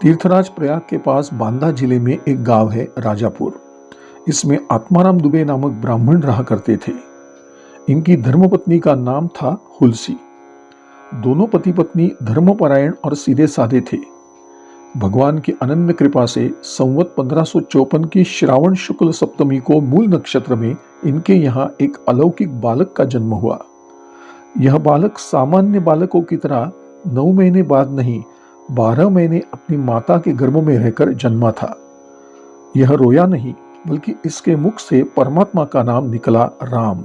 तीर्थराज प्रयाग के पास बांदा जिले में एक गांव है राजापुर। इसमें आत्माराम दुबे नामक ब्राह्मण रहा करते थे। इनकी धर्मपत्नी का नाम था हुलसी। दोनों पति पत्नी धर्मपरायण और सीधे साधे थे। भगवान की अनन्य कृपा से संवत 1554 की श्रावण शुक्ल सप्तमी को मूल नक्षत्र में इनके यहाँ एक अलौकिक बालक का जन्म हुआ। यह बालक सामान्य बालकों की तरह 9 महीने बाद नहीं, 12 महीने अपनी माता के गर्भ में रहकर जन्मा था। यह रोया नहीं, बल्कि इसके मुख से परमात्मा का नाम निकला, राम।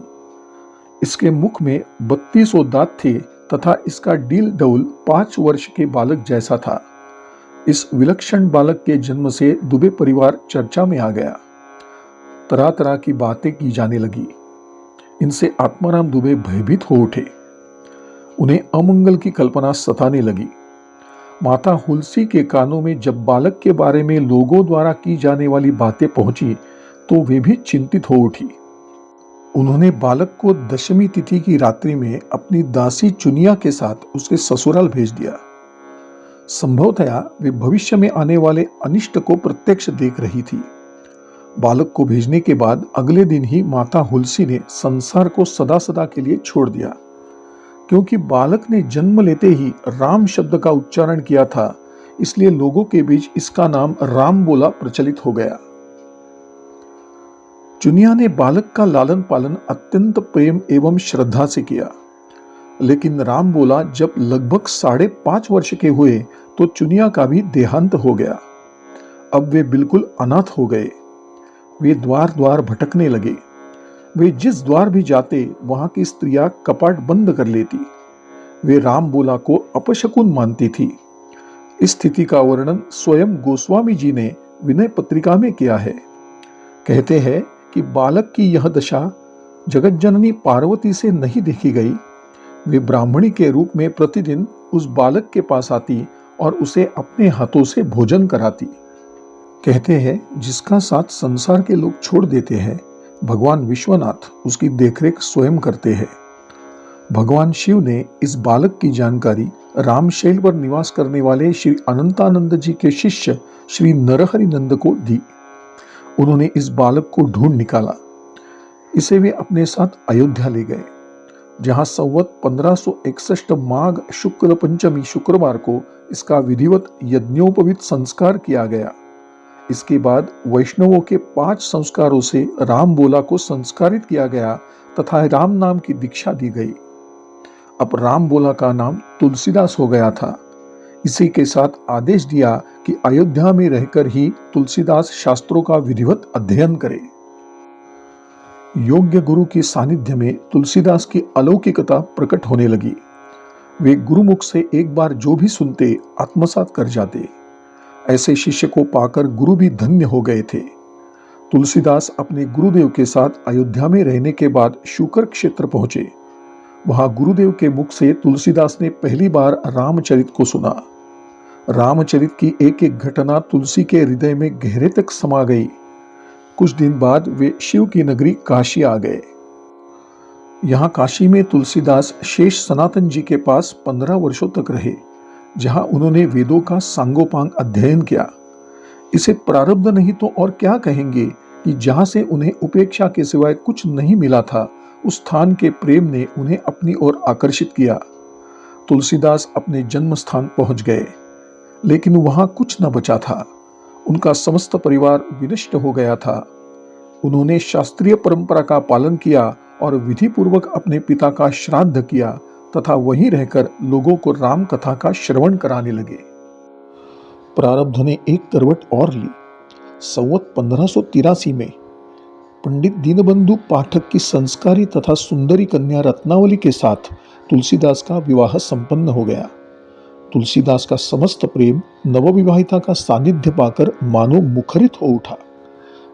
इसके मुख में 32 दांत थे तथा इसका डील डौल 5 वर्ष के बालक जैसा था। इस विलक्षण बालक के जन्म से दुबे परिवार चर्चा में आ गया। तरह तरह की बातें की जाने लगी। इनसे आत्माराम दुबे भयभीत हो उठे। उन्हें अमंगल की कल्पना सताने लगी। माता हुलसी के कानों में जब बालक के बारे में लोगों द्वारा की जाने वाली बातें पहुंची तो वे भी चिंतित हो उठी। उन्होंने बालक को दशमी तिथि की रात्रि में अपनी दासी चुनिया के साथ उसके ससुराल भेज दिया। संभवतया वे भविष्य में आने वाले अनिष्ट को प्रत्यक्ष देख रही थी। बालक को भेजने के बाद अगले दिन ही माता हुलसी ने संसार को सदा सदा के लिए छोड़ दिया। क्योंकि बालक ने जन्म लेते ही राम शब्द का उच्चारण किया था, इसलिए लोगों के बीच इसका नाम राम बोला प्रचलित हो गया। चुनिया ने बालक का लालन पालन अत्यंत प्रेम एवं श्रद्धा से किया। लेकिन राम बोला जब लगभग 5.5 वर्ष के हुए तो चुनिया का भी देहांत हो गया। अब वे बिल्कुल अनाथ हो गए। वे द्वार द्वार भटकने लगे। वे जिस द्वार भी जाते वहां की स्त्रियां कपाट बंद कर लेती। वे राम बोला को अपशकुन मानती थी। इस स्थिति का वर्णन स्वयं गोस्वामी जी ने विनय पत्रिका में किया है। कहते हैं कि बालक की यह दशा जगज्जननी पार्वती से नहीं देखी गई। वे ब्राह्मणी के रूप में प्रतिदिन उस बालक के पास आती और उसे अपने हाथों से भोजन कराती। कहते हैं जिसका साथ संसार के लोग छोड़ देते हैं, भगवान विश्वनाथ उसकी देखरेख स्वयं करते हैं। भगवान शिव ने इस बालक की जानकारी रामशैल पर निवास करने वाले श्री अनंतानंद जी के शिष्य श्री नरहरि नंद को दी। उन्होंने इस बालक को ढूंढ निकाला। इसे वे अपने साथ अयोध्या ले गए, जहां संवत 1561 माघ शुक्ल पंचमी शुक्रवार को इसका विधिवत यज्ञोपवीत संस्कार किया गया। इसके बाद वैष्णवों के 5 संस्कारों से राम बोला को संस्कारित किया गया तथा राम नाम की दीक्षा दी गई। अब राम बोला का नाम तुलसीदास हो गया था। इसी के साथ आदेश दिया कि अयोध्या में रहकर ही तुलसीदास शास्त्रों का विधिवत अध्ययन करे। योग्य गुरु के सानिध्य में तुलसीदास की अलौकिकता प्रकट होने लगी। वे गुरुमुख से एक बार जो भी सुनते आत्मसात कर जाते। ऐसे शिष्य को पाकर गुरु भी धन्य हो गए थे। तुलसीदास अपने गुरुदेव के साथ अयोध्या में रहने के बाद शुकर क्षेत्र पहुंचे। वहां गुरुदेव के मुख से तुलसीदास ने पहली बार रामचरित को सुना। रामचरित की एक एक घटना तुलसी के हृदय में गहरे तक समा गई। कुछ दिन बाद वे शिव की नगरी काशी आ गए। यहाँ काशी में तुलसीदास शेष सनातन जी के पास 15 वर्षों तक रहे, जहां उन्होंने वेदों का सांगोपांग अध्ययन किया। इसे प्रारब्ध नहीं तो और क्या कहेंगे कि जहां से उन्हें उपेक्षा के सिवाय कुछ नहीं मिला था, उस स्थान के प्रेम ने उन्हें अपनी ओर आकर्षित किया। तुलसीदास अपने जन्म स्थान पहुंच गए, लेकिन वहां कुछ न बचा था। उनका समस्त परिवार विनष्ट हो गया था। उन्होंने शास्त्रीय परंपरा का पालन किया और विधि पूर्वक अपने पिता का श्राद्ध किया तथा वहीं रहकर लोगों को राम कथा का श्रवण कराने लगे। प्रारब्ध ने एक करवट और ली। संवत 1583 में पंडित दीनबंधु पाठक की संस्कारी तथा सुंदरी कन्या रत्नावली के साथ तुलसीदास का विवाह संपन्न हो गया। तुलसीदास का समस्त प्रेम नवविवाहिता का सानिध्य पाकर मानो मुखरित हो उठा।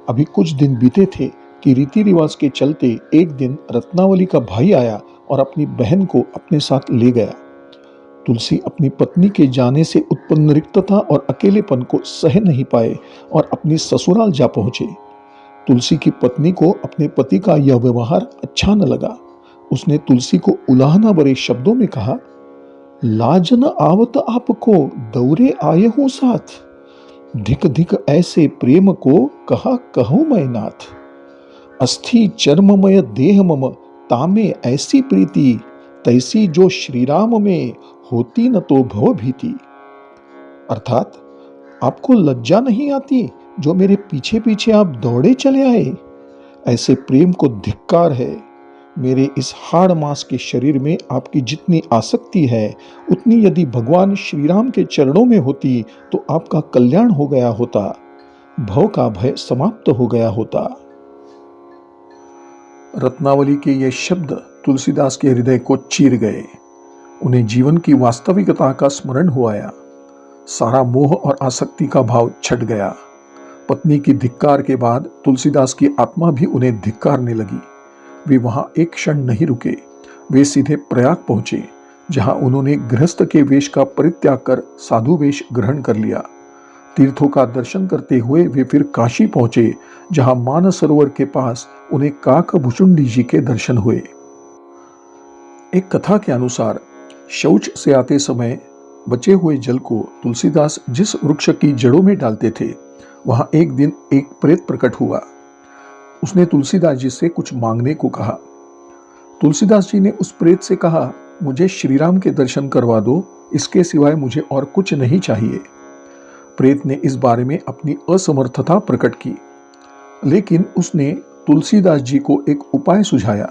अभी कुछ दिन बीते थे कि रीति रिवाज के चलते एक दिन रत्नावली का भाई आया और अपनी बहन को अपने साथ ले गया। तुलसी अपनी पत्नी के जाने से उत्पन्न रिक्तता और अकेलेपन को सह नहीं पाए और अपनी ससुराल जा पहुंचे। तुलसी की पत्नी को अपने पति का यह व्यवहार अच्छा न लगा। उसने तुलसी को उलाहना भरे शब्दों में कहा, लाज न आवत आपको दौरे आए हूं साथ, धिक धिक ऐसे प्रेम को कहा कहूँ मैं नाथ। अस्थि चर्ममय देह मम तामे ऐसी प्रीति, तैसी जो श्री राम में होती न तो भव भीति। अर्थात आपको लज्जा नहीं आती जो मेरे पीछे पीछे आप दौड़े चले आए। ऐसे प्रेम को धिक्कार है। मेरे इस हाड़ मांस के शरीर में आपकी जितनी आसक्ति है उतनी यदि भगवान श्री राम के चरणों में होती तो आपका कल्याण हो गया होता, भव का भय समाप्त हो गया होता। रत्नावली के ये शब्द तुलसीदास के हृदय को चीर गए। उन्हें जीवन की वास्तविकता का स्मरण हो आया। सारा मोह और आसक्ति का भाव छट गया। पत्नी की धिक्कार के बाद तुलसीदास की आत्मा भी उन्हें धिक्कारने लगी। वे वहां एक क्षण नहीं रुके। वे सीधे प्रयाग पहुंचे, जहां उन्होंने गृहस्थ के वेश का परित्याग कर साधु वेश ग्रहण कर लिया। तीर्थों का दर्शन करते हुए वे फिर काशी पहुंचे, जहां मानस सरोवर के पास उन्हें काकभुचुंडी जी के दर्शन हुए। एक कथा के अनुसार शौच से आते समय बचे हुए जल को तुलसीदास जिस वृक्ष की जड़ों में डालते थे, वहां एक दिन एक प्रेत प्रकट हुआ। उसने तुलसीदास जी से कुछ मांगने को कहा। तुलसीदास जी ने उस प्रेत से कहा, मुझे श्री राम के दर्शन करवा दो, इसके सिवाय मुझे और कुछ नहीं चाहिए। प्रेत ने इस बारे में अपनी असमर्थता प्रकट की, लेकिन उसने तुलसीदास जी को एक उपाय सुझाया।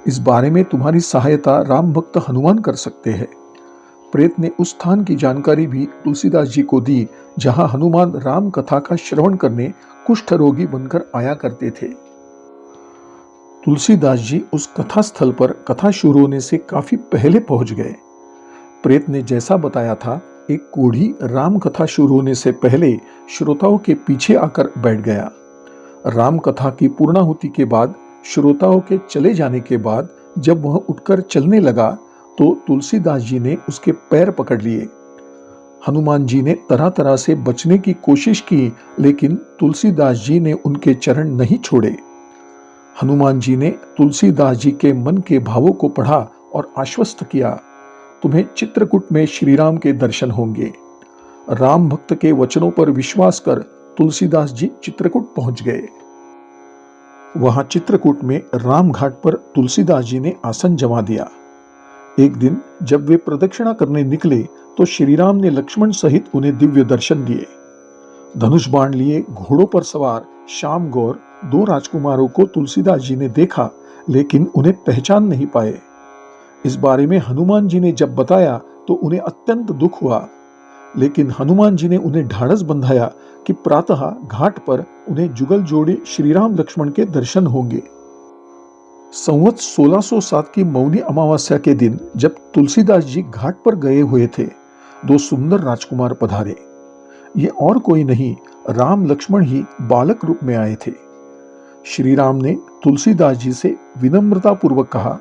इस बारे में तुम्हारी सहायता राम भक्त हनुमान कर सकते हैं। प्रेत ने उस स्थान की जानकारी भी तुलसीदास जी को दी, जहां हनुमान राम कथा का श्रवण करने कुष्ठ रोगी बनकर आया करते थे। तुलसीदास जी उस कथा स्थल पर कथा शुरू होने से काफी पहले पहुंच गए। प्रेत ने जैसा बताया था, एक कोढ़ी राम कथा शुरू होने से पहले श्रोताओं के पीछे आकर बैठ गया। राम कथा की पूर्णाहुति के बाद श्रोताओं के चले जाने के बाद जब वह उठकर चलने लगा तो तुलसीदास जी ने उसके पैर पकड़ लिए। हनुमान जी ने तरह तरह से बचने की कोशिश की, लेकिन तुलसीदास जी ने उनके चरण नहीं छोड़े। हनुमान जी ने तुलसीदास जी के मन के भावों को पढ़ा और आश्वस्त किया, तुम्हें चित्रकूट में श्री राम के दर्शन होंगे। राम भक्त के वचनों पर विश्वास कर तुलसीदास जी चित्रकूट पहुंच गए। वहां चित्रकूट में राम घाट पर तुलसीदास जी ने आसन जमा दिया। एक दिन जब वे प्रदक्षिणा करने निकले तो श्री राम ने लक्ष्मण सहित उन्हें दिव्य दर्शन दिए। धनुष बाण लिए घोड़ों पर सवार श्याम गौर दो राजकुमारों को तुलसीदास जी ने देखा, लेकिन उन्हें पहचान नहीं पाए। इस बारे में हनुमान जी ने जब बताया तो उन्हें अत्यंत दुख हुआ, लेकिन हनुमान जी ने उन्हें ढाढ़स बंधाया कि प्रातः घाट पर उन्हें जुगल जोड़े श्री राम लक्ष्मण के दर्शन होंगे। संवत 1607 की मौनी अमावस्या के दिन जब तुलसीदास जी घाट पर गए हुए थे, दो सुंदर राजकुमार पधारे। ये और कोई नहीं, राम लक्ष्मण ही बालक रूप में आए थे। श्री राम ने तुलसीदास जी से विनम्रता पूर्वक कहा,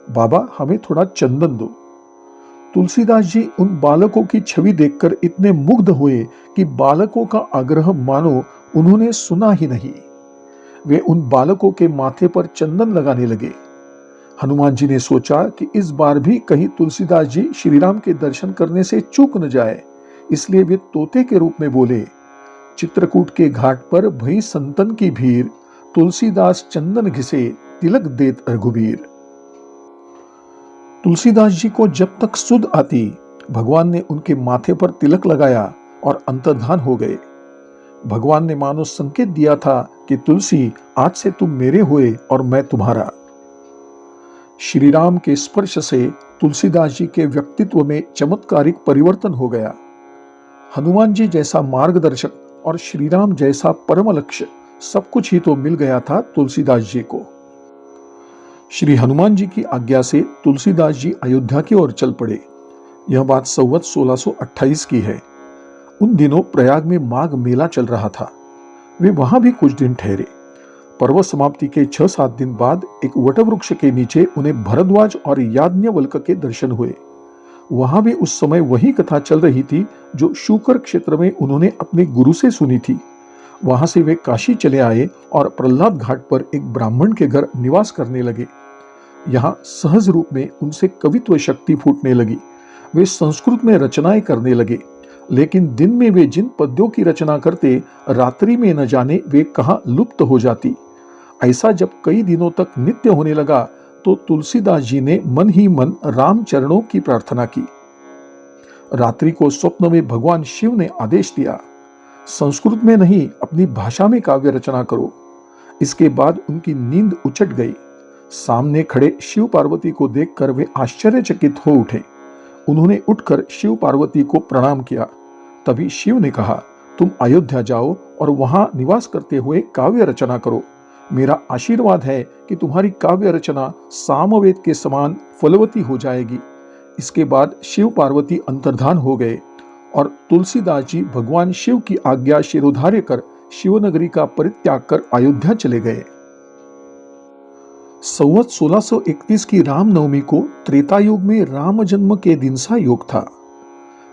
बाबा हमें थोड़ा चंदन दो। तुलसीदास जी उन बालकों की छवि देखकर इतने मुग्ध हुए कि बालकों का आग्रह मानो उन्होंने सुना ही नहीं। वे उन बालकों के माथे पर चंदन लगाने लगे। हनुमान जी ने सोचा कि इस बार भी कहीं तुलसीदास जी श्री राम के दर्शन करने से चूक न जाए, इसलिए वे तोते के रूप में बोले, चित्रकूट के घाट पर भई संतन की भीड़, तुलसीदास चंदन घिसे तिलक देत रघुबीर। तुलसीदास जी को जब तक सुध आती, भगवान ने उनके माथे पर तिलक लगाया और अंतर्धान हो गए। भगवान ने मानो संकेत दिया था कि तुलसी आज से तुम मेरे हुए और मैं तुम्हारा। श्री राम के स्पर्श से तुलसीदास जी के व्यक्तित्व में चमत्कारिक परिवर्तन हो गया। हनुमान जी जैसा मार्गदर्शक और श्री राम जैसा परम लक्ष्य, सब कुछ ही तो मिल गया था तुलसीदास जी को। श्री हनुमान जी की आज्ञा से तुलसीदास जी अयोध्या की ओर चल पड़े। यह बात संवत 1628 की है। उन दिनों प्रयाग में माघ मेला चल रहा था। वे वहां भी कुछ दिन ठहरे। पर्व समाप्ति के 6-7 दिन बाद एक वटवृक्ष के नीचे उन्हें भरद्वाज और याज्ञवल्क्य के दर्शन हुए। वहां भी उस समय वही कथा चल रही थी जो शूकर क्षेत्र में उन्होंने अपने गुरु से सुनी थी। वहां से वे काशी चले आए और प्रहलाद घाट पर एक ब्राह्मण के घर निवास करने लगे। यहाँ सहज रूप में उनसे कवित्व शक्ति फूटने लगी। वे संस्कृत में रचनाएं करने लगे। लेकिन दिन में वे जिन पद्यों की रचना करते, रात्रि में न जाने वे कहाँ लुप्त हो जाती। ऐसा जब कई दिनों तक नित्य होने लगा तो तुलसीदास जी ने मन ही मन राम चरणों की प्रार्थना की। रात्रि को स्वप्न में भगवान शिव ने आदेश दिया, संस्कृत में नहीं अपनी भाषा में काव्य रचना करो। इसके बाद उनकी नींद उचट गई। सामने खड़े शिव पार्वती को देखकर वे आश्चर्यचकित हो उठे। उन्होंने उठकर शिव पार्वती को प्रणाम किया। तभी शिव ने कहा, तुम अयोध्या जाओ और वहां निवास करते हुए काव्य रचना करो। मेरा आशीर्वाद है कि तुम्हारी काव्य रचना सामवेद के समान फलवती हो जाएगी। इसके बाद शिव पार्वती अंतर्धान हो गए और तुलसीदास जी भगवान शिव की आज्ञा शिरोधार्य कर शिवनगरी का परित्याग कर अयोध्या चले गए। संवत 1631 की रामनवमी को त्रेता युग में राम जन्म के दिन सा योग था।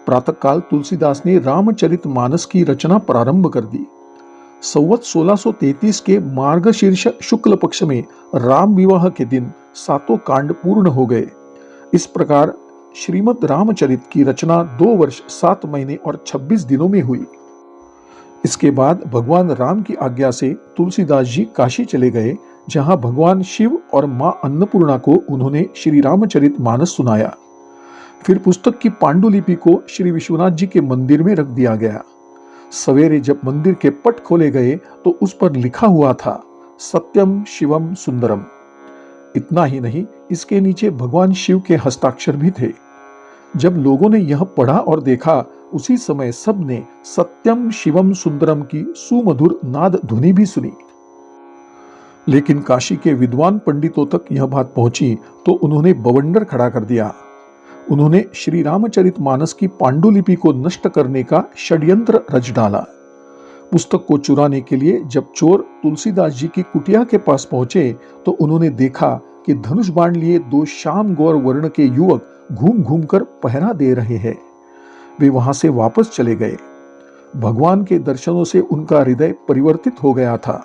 प्रातःकाल तुलसीदास ने रामचरितमानस की रचना प्रारंभ कर दी। संवत 1633 के मार्गशीर्ष शुक्ल पक्ष में राम विवाह के दिन 7 कांड पूर्ण हो गए। इस प्रकार श्रीमद् रामचरित की रचना 2 वर्ष 7 महीने और 26 दिनों में हुई। इसके बाद भगवान राम की आज्ञा से तुलसीदास जी काशी चले गए, जहां भगवान शिव और मां अन्नपूर्णा को उन्होंने श्री रामचरितमानस सुनाया। फिर पुस्तक की पांडुलिपि को श्री विश्वनाथ जी के मंदिर में रख दिया गया। सवेरे जब मंदिर के पट खोले गए तो उस पर लिखा हुआ था, सत्यम शिवम सुंदरम। इतना ही नहीं, इसके नीचे भगवान शिव के हस्ताक्षर भी थे। जब लोगों ने यह पढ़ा और देखा, उसी समय सबने सत्यम शिवम सुंदरम की सुमधुर नाद ध्वनि भी सुनी। लेकिन काशी के विद्वान पंडितों तक यह बात पहुंची तो उन्होंने बवंडर खड़ा कर दिया। उन्होंने श्री रामचरितमानस की पांडुलिपि को नष्ट करने का षड्यंत्र रच डाला। पुस्तक को चुराने के लिए जब चोर तुलसीदास जी की कुटिया के पास पहुंचे तो उन्होंने देखा कि धनुष बाण लिए 2 श्याम गौर वर्ण के युवक घूम घूम कर पहरा दे रहे हैं। वे वहां से वापस चले गए। भगवान के दर्शनों से उनका हृदय परिवर्तित हो गया था।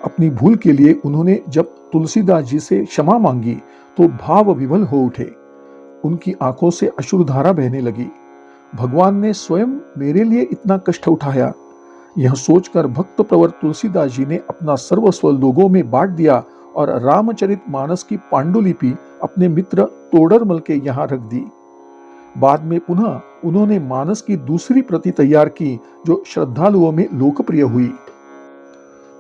अपनी भूल के लिए उन्होंने जब तुलसीदास जी से क्षमा मांगी तो भाव विभल हो उठे। उनकी आंखों से अश्रुधारा बहने लगी। भगवान ने स्वयं मेरे लिए इतना कष्ट उठाया। यह सोचकर भक्त प्रवर तुलसीदास जी ने अपना सर्वस्व लोगों में बांट दिया और रामचरितमानस की पांडुलिपि अपने मित्र तोडरमल के यहाँ रख दी। बाद में पुनः उन्होंने मानस की दूसरी प्रति तैयार की, जो श्रद्धालुओं में लोकप्रिय हुई।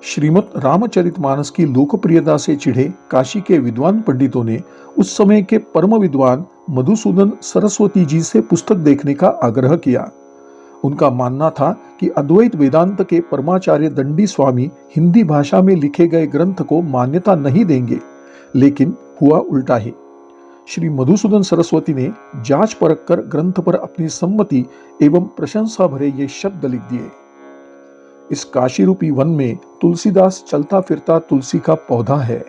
श्रीमद् रामचरितमानस की लोकप्रियता से चिढ़े काशी के विद्वान पंडितों ने उस समय के परम विद्वान मधुसूदन सरस्वती जी से पुस्तक देखने का आग्रह किया। उनका मानना था कि अद्वैत वेदांत के परमाचार्य दंडी स्वामी हिंदी भाषा में लिखे गए ग्रंथ को मान्यता नहीं देंगे, लेकिन हुआ उल्टा ही। श्री मधुसूदन सरस्वती ने जांच परख कर ग्रंथ पर अपनी सम्मति एवं प्रशंसा भरे ये शब्द लिख दिए। इस काशी रूपी वन में तुलसीदास चलता फिरता तुलसी का पौधा है।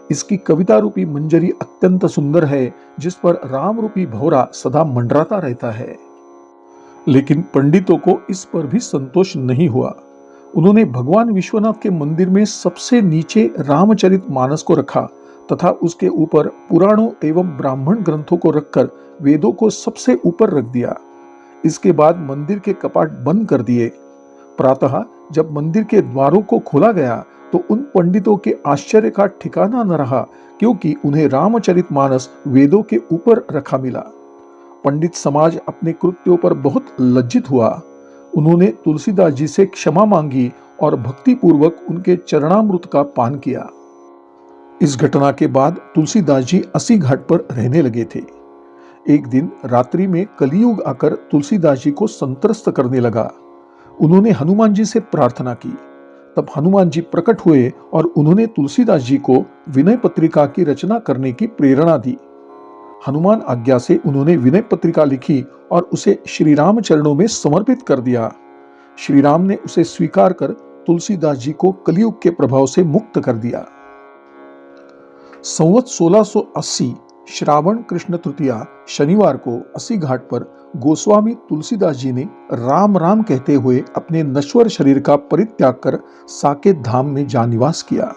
इसकी कविता रूपी मंजरी अत्यंत सुंदर है, जिस पर राम रूपी भौरा सदा मंडराता रहता है। लेकिन पंडितों को इस पर भी संतोष नहीं हुआ। उन्होंने भगवान विश्वनाथ के मंदिर में सबसे नीचे रामचरितमानस को रखा तथा उसके ऊपर पुराणों एवं ब्राह्मण ग्रंथों को रखकर वेदों को सबसे ऊपर रख दिया। इसके बाद मंदिर के कपाट बंद कर दिए। प्रातः जब मंदिर के द्वारों को खोला गया तो उन पंडितों के आश्चर्य का ठिकाना न रहा, क्योंकि उन्हें रामचरितमानस वेदों के ऊपर रखा मिला। पंडित समाज अपने कृत्यों पर बहुत लज्जित हुआ। उन्होंने तुलसीदास जी से क्षमा मांगी और भक्तिपूर्वक उनके चरणामृत का पान किया। इस घटना के बाद तुलसीदास जी अस्सी घाट पर रहने लगे थे। एक दिन रात्रि में कलियुग आकर तुलसीदास जी को संत्रस्त करने लगा। उन्होंने हनुमान जी से प्रार्थना की। तब हनुमान जी प्रकट हुए और उन्होंने तुलसीदास जी को विनय पत्रिका की रचना करने की प्रेरणा दी। हनुमान आज्ञा से उन्होंने विनय पत्रिका लिखी और उसे श्री राम चरणों में समर्पित कर दिया। श्री राम ने उसे स्वीकार कर तुलसीदास जी को कलियुग के प्रभाव से मुक्त कर दिया। संवत 1680 श्रावण कृष्ण तृतीया शनिवार को अस्सी घाट पर गोस्वामी तुलसीदास जी ने राम राम कहते हुए अपने नश्वर शरीर का परित्याग कर साकेत धाम में जा निवास किया।